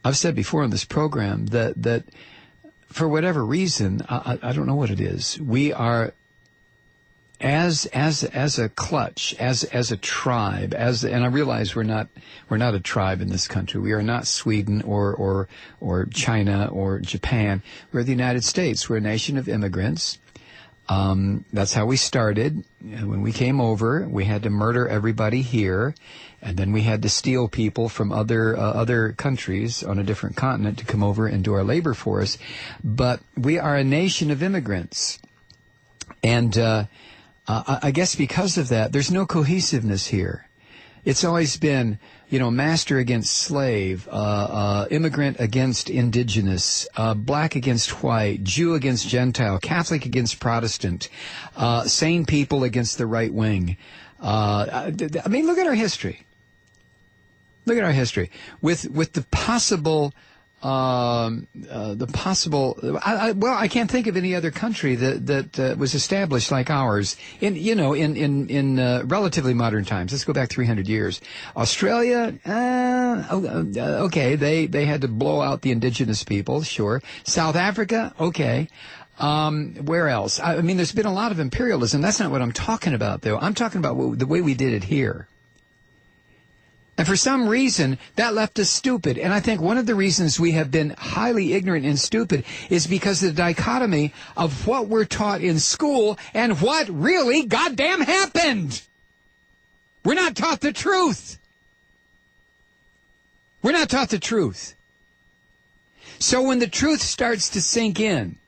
I've said before on this program that for whatever reason, I don't know what it is, we are as a clutch, as a tribe, and I realize we're not a tribe in this country. We are not Sweden or China or Japan. We're the United States. We're a nation of immigrants. That's how we started. When we came over, we had to murder everybody here, and then we had to steal people from other countries on a different continent to come over and do our labor for us. But we are a nation of immigrants, and I guess because of that, there's no cohesiveness here. It's always been, master against slave, immigrant against indigenous, black against white, Jew against Gentile, Catholic against Protestant, sane people against the right wing. I mean, look at our history. Look at our history. With the possible... I can't think of any other country that was established like ours in relatively modern times. Let's go back 300 years. Australia, okay, they had to blow out the indigenous people, sure. South Africa, okay. Where else? I mean, there's been a lot of imperialism. That's not what I'm talking about, though. I'm talking about the way we did it here. And for some reason, that left us stupid. And I think one of the reasons we have been highly ignorant and stupid is because of the dichotomy of what we're taught in school and what really goddamn happened. We're not taught the truth. We're not taught the truth. So when the truth starts to sink in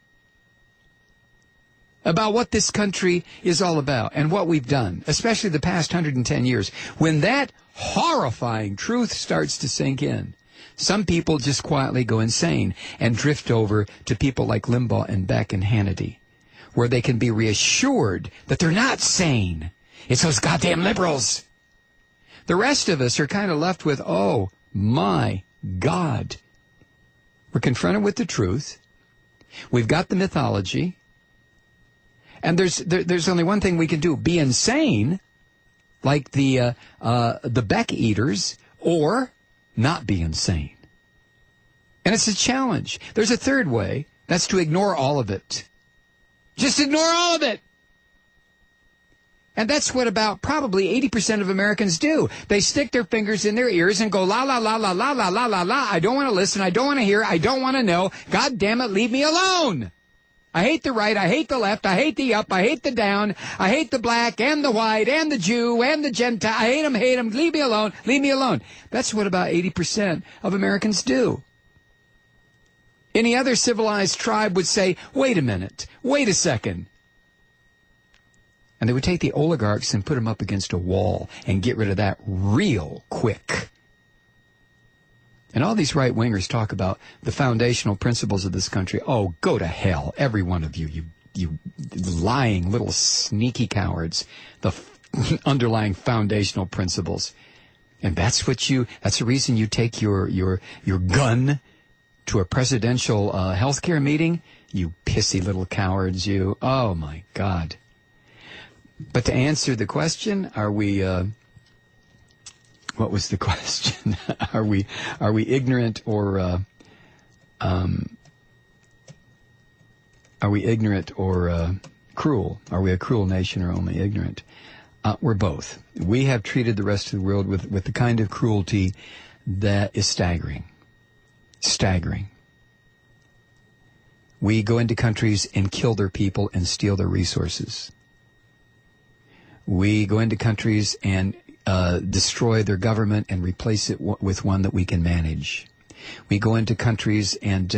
about what this country is all about and what we've done, especially the past 110 years, when that horrifying truth starts to sink in, some people just quietly go insane and drift over to people like Limbaugh and Beck and Hannity, where they can be reassured that they're not sane. It's those goddamn liberals. The rest of us are kind of left with, oh, my God. We're confronted with the truth. We've got the mythology. And there's only one thing we can do: be insane, like the Beck eaters, or not be insane. And it's a challenge. There's a third way. That's to ignore all of it. Just ignore all of it. And that's what about probably 80% of Americans do. They stick their fingers in their ears and go, la, la, la, la, la, la, la, la, la. I don't want to listen. I don't want to hear. I don't want to know. God damn it, leave me alone. I hate the right, I hate the left, I hate the up, I hate the down, I hate the black and the white and the Jew and the Gentile. I hate them, leave me alone, leave me alone. That's what about 80% of Americans do. Any other civilized tribe would say, wait a minute, wait a second. And they would take the oligarchs and put them up against a wall and get rid of that real quick. And all these right-wingers talk about the foundational principles of this country. Oh, go to hell, every one of you, you lying little sneaky cowards, the underlying foundational principles. And that's the reason you take your gun to a presidential healthcare meeting, you pissy little cowards, you. Oh, my God. But to answer the question, are we... what was the question? Are we ignorant or cruel? Are we a cruel nation or only ignorant? We're both. We have treated the rest of the world with the kind of cruelty that is staggering. Staggering. We go into countries and kill their people and steal their resources. We go into countries and destroy their government and replace it with one that we can manage. We go into countries and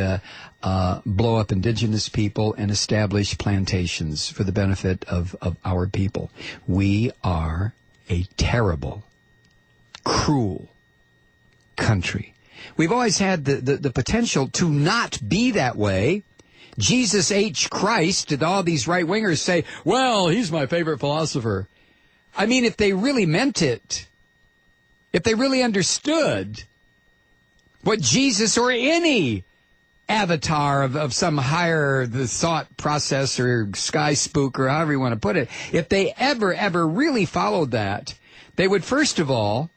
blow up indigenous people and establish plantations for the benefit of our people. We are a terrible, cruel country. We've always had the potential to not be that way. Jesus H. Christ, did all these right-wingers say, well, he's my favorite philosopher. I mean, if they really meant it, if they really understood what Jesus or any avatar of some higher thought process or sky spook or however you want to put it, if they ever really followed that, they would first of all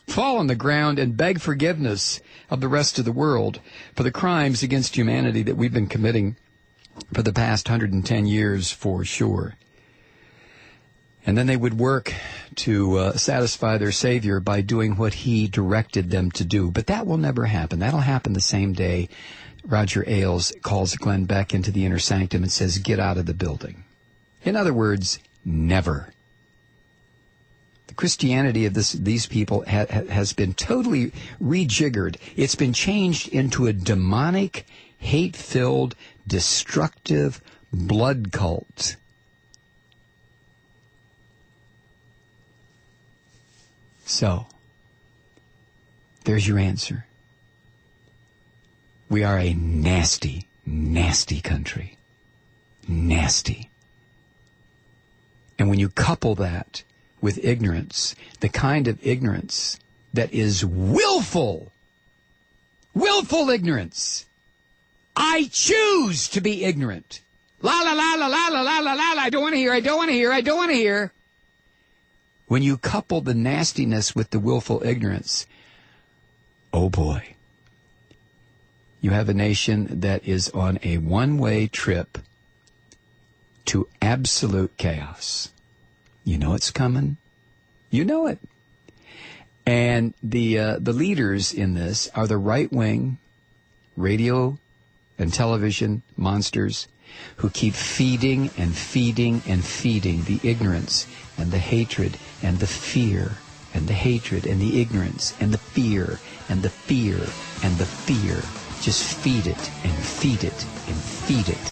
fall on the ground and beg forgiveness of the rest of the world for the crimes against humanity that we've been committing for the past 110 years for sure. And then they would work to satisfy their Savior by doing what he directed them to do. But that will never happen. That'll happen the same day Roger Ailes calls Glenn Beck into the inner sanctum and says, get out of the building. In other words, never. The Christianity of these people has been totally rejiggered. It's been changed into a demonic, hate-filled, destructive blood cult. So, there's your answer. We are a nasty, nasty country. Nasty. And when you couple that with ignorance, the kind of ignorance that is willful ignorance. I choose to be ignorant. La la la la la la la la la. I don't want to hear. I don't want to hear. I don't want to hear. When you couple the nastiness with the willful ignorance, oh boy, you have a nation that is on a one-way trip to absolute chaos. You know it's coming. You know it. And the leaders in this are the right-wing radio and television monsters who keep feeding and feeding and feeding the ignorance and the hatred and the fear and the hatred and the ignorance and the fear and the fear and the fear. Just feed it and feed it and feed it.